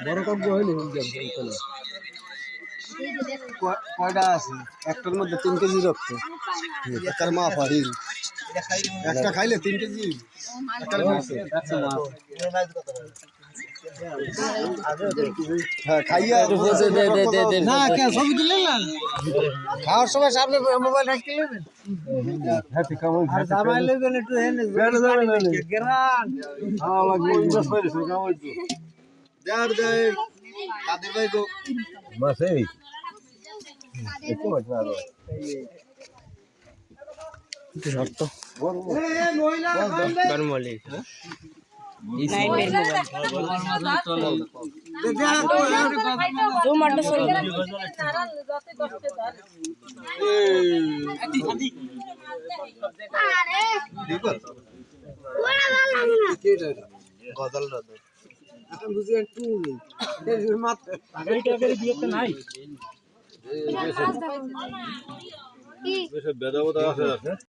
বড় কাপ হইলে কয়টা আছে একটার মধ্যে 3 কেজি রক্ত তার মা পারি একটা খাইলে 3 কেজি একটা আছে হ্যাঁ খাইয়া না কে ছবি তুললেন না খাওয়ার সময় সামনে মোবাইল রাখতে নেবেন হ্যাপি কামন আর জামাই লইবেন একটু হেনে বেড়ে যাবেন গেরান হ্যাঁ লাগবে ইনভেস্ট করেছে কামন তো যার যায় কাদের ভাই গো বাস এই একটু মজা হবে এটা শর্ত এ মহিলা বারমলি বেদা আছে